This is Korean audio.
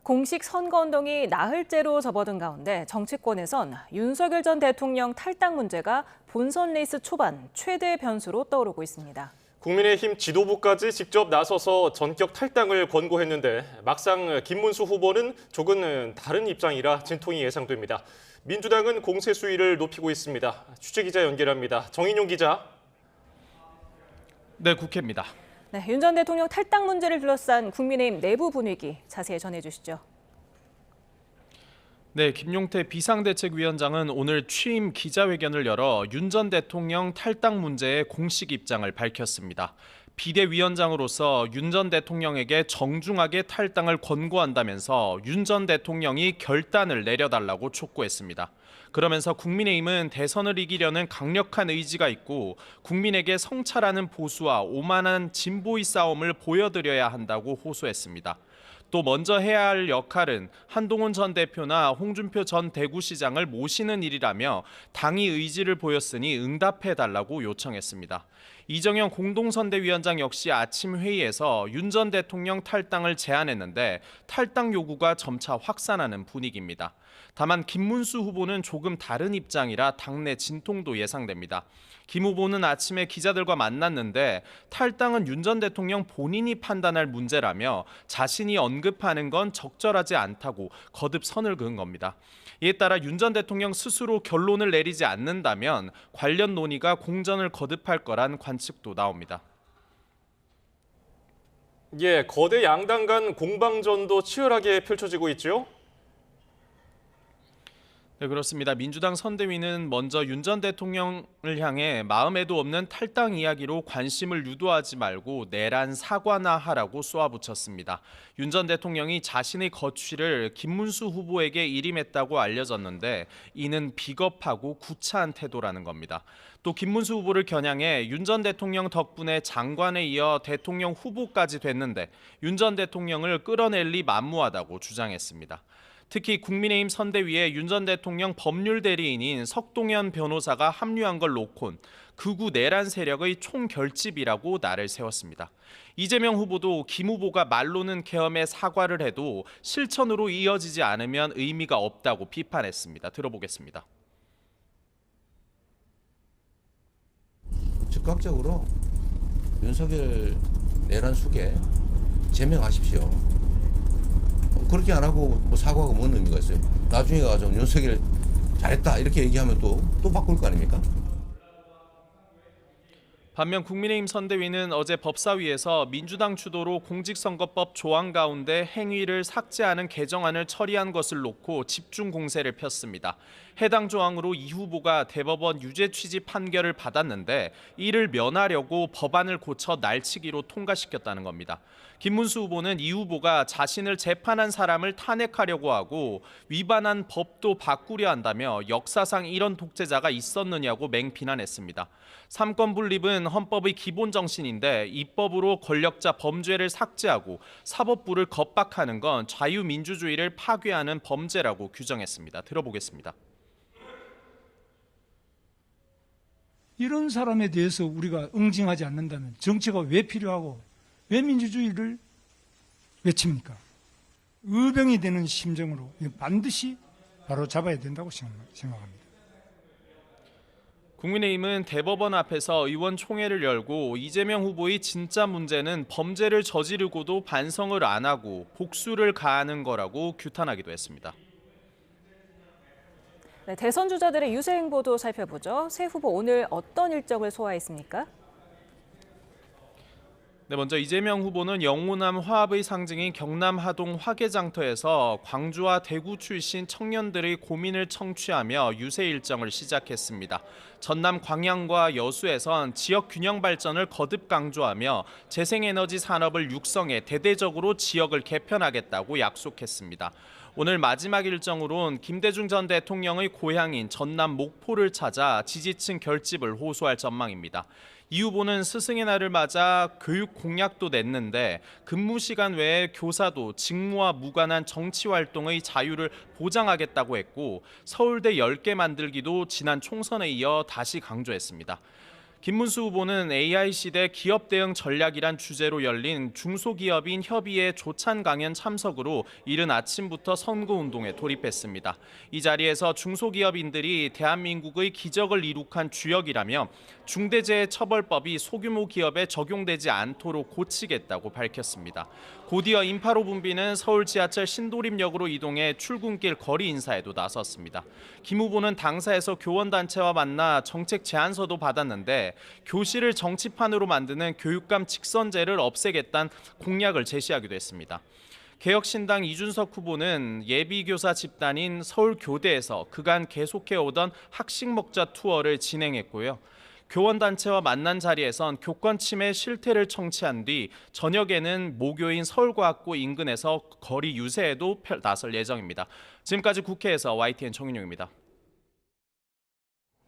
공식 선거운동이 나흘째로 접어든 가운데 정치권에선 윤석열 전 대통령 탈당 문제가 본선 레이스 초반 최대 변수로 떠오르고 있습니다. 국민의힘 지도부까지 직접 나서서 전격 탈당을 권고했는데 막상 김문수 후보는 조금 다른 입장이라 진통이 예상됩니다. 민주당은 공세 수위를 높이고 있습니다. 취재기자 연결합니다. 정인용 기자. 네, 국회입니다. 네, 윤 전 대통령 탈당 문제를 둘러싼 국민의힘 내부 분위기 자세히 전해주시죠. 네, 김용태 비상대책위원장은 오늘 취임 기자회견을 열어 윤 전 대통령 탈당 문제에 공식 입장을 밝혔습니다. 비대위원장으로서 윤 전 대통령에게 정중하게 탈당을 권고한다면서 윤 전 대통령이 결단을 내려달라고 촉구했습니다. 그러면서 국민의힘은 대선을 이기려는 강력한 의지가 있고 국민에게 성찰하는 보수와 오만한 진보의 싸움을 보여드려야 한다고 호소했습니다. 또 먼저 해야 할 역할은 한동훈 전 대표나 홍준표 전 대구시장을 모시는 일이라며 당이 의지를 보였으니 응답해달라고 요청했습니다. 이정현 공동선대위원장 역시 아침 회의에서 윤 전 대통령 탈당을 제안했는데 탈당 요구가 점차 확산하는 분위기입니다. 다만 김문수 후보는 조금 다른 입장이라 당내 진통도 예상됩니다. 김 후보는 아침에 기자들과 만났는데 탈당은 윤 전 대통령 본인이 판단할 문제라며 자신이 언급하는 건 적절하지 않다고 거듭 선을 그은 겁니다. 이에 따라 윤 전 대통령 스스로 결론을 내리지 않는다면 관련 논의가 공전을 거듭할 거란 관측도 나옵니다. 거대 양당 간 공방전도 치열하게 펼쳐지고 있죠. 네, 그렇습니다. 민주당 선대위는 먼저 윤 전 대통령을 향해 마음에도 없는 탈당 이야기로 관심을 유도하지 말고 내란 사과나 하라고 쏘아붙였습니다. 윤 전 대통령이 자신의 거취를 김문수 후보에게 일임했다고 알려졌는데 이는 비겁하고 구차한 태도라는 겁니다. 또 김문수 후보를 겨냥해 윤 전 대통령 덕분에 장관에 이어 대통령 후보까지 됐는데 윤 전 대통령을 끌어낼 리 만무하다고 주장했습니다. 특히 국민의힘 선대위에 윤 전 대통령 법률 대리인인 석동현 변호사가 합류한 걸 놓곤 극우 내란 세력의 총결집이라고 날을 세웠습니다. 이재명 후보도 김 후보가 말로는 계엄에 사과를 해도 실천으로 이어지지 않으면 의미가 없다고 비판했습니다. 들어보겠습니다. 즉각적으로 윤석열 내란 수계 제명하십시오. 그렇게 안 하고 뭐 사과가 뭔 의미가 있어요? 나중에 가서 윤석열 잘했다 이렇게 얘기하면 또 바꿀 거 아닙니까? 반면 국민의힘 선대위는 어제 법사위에서 민주당 주도로 공직선거법 조항 가운데 행위를 삭제하는 개정안을 처리한 것을 놓고 집중 공세를 폈습니다. 해당 조항으로 이 후보가 대법원 유죄 취지 판결을 받았는데 이를 면하려고 법안을 고쳐 날치기로 통과시켰다는 겁니다. 김문수 후보는 이 후보가 자신을 재판한 사람을 탄핵하려고 하고 위반한 법도 바꾸려 한다며 역사상 이런 독재자가 있었느냐고 맹비난했습니다. 삼권 분립은 헌법의 기본 정신인데 입법으로 권력자 범죄를 삭제하고 사법부를 겁박하는 건 자유민주주의를 파괴하는 범죄라고 규정했습니다. 들어보겠습니다. 이런 사람에 대해서 우리가 응징하지 않는다면 정치가 왜 필요하고 왜 민주주의를 외칩니까? 의병이 되는 심정으로 반드시 바로잡아야 된다고 생각합니다. 국민의힘은 대법원 앞에서 의원총회를 열고 이재명 후보의 진짜 문제는 범죄를 저지르고도 반성을 안 하고 복수를 가하는 거라고 규탄하기도 했습니다. 네, 대선 주자들의 유세 행보도 살펴보죠. 새 후보 오늘 어떤 일정을 소화했습니까? 네, 먼저 이재명 후보는 영호남 화합의 상징인 경남 하동 화개장터에서 광주와 대구 출신 청년들의 고민을 청취하며 유세 일정을 시작했습니다. 전남 광양과 여수에선 지역 균형 발전을 거듭 강조하며 재생에너지 산업을 육성해 대대적으로 지역을 개편하겠다고 약속했습니다. 오늘 마지막 일정으론 김대중 전 대통령의 고향인 전남 목포를 찾아 지지층 결집을 호소할 전망입니다. 이 후보는 스승의 날을 맞아 교육 공약도 냈는데 근무 시간 외에 교사도 직무와 무관한 정치 활동의 자유를 보장하겠다고 했고 서울대 10개 만들기도 지난 총선에 이어 다시 강조했습니다. 김문수 후보는 AI 시대 기업 대응 전략이란 주제로 열린 중소기업인 협의회 조찬 강연 참석으로 이른 아침부터 선거운동에 돌입했습니다. 이 자리에서 중소기업인들이 대한민국의 기적을 이룩한 주역이라며 중대재해처벌법이 소규모 기업에 적용되지 않도록 고치겠다고 밝혔습니다. 곧이어 인파로 붐비는 서울 지하철 신도림역으로 이동해 출근길 거리 인사에도 나섰습니다. 김 후보는 당사에서 교원단체와 만나 정책 제안서도 받았는데 교실을 정치판으로 만드는 교육감 직선제를 없애겠다는 공약을 제시하기도 했습니다. 개혁신당 이준석 후보는 예비교사 집단인 서울교대에서 그간 계속해오던 학식먹자 투어를 진행했고요. 교원단체와 만난 자리에선 교권 침해 실태를 청취한 뒤 저녁에는 모교인 서울과학고 인근에서 거리 유세에도 나설 예정입니다. 지금까지 국회에서 YTN 정윤용입니다.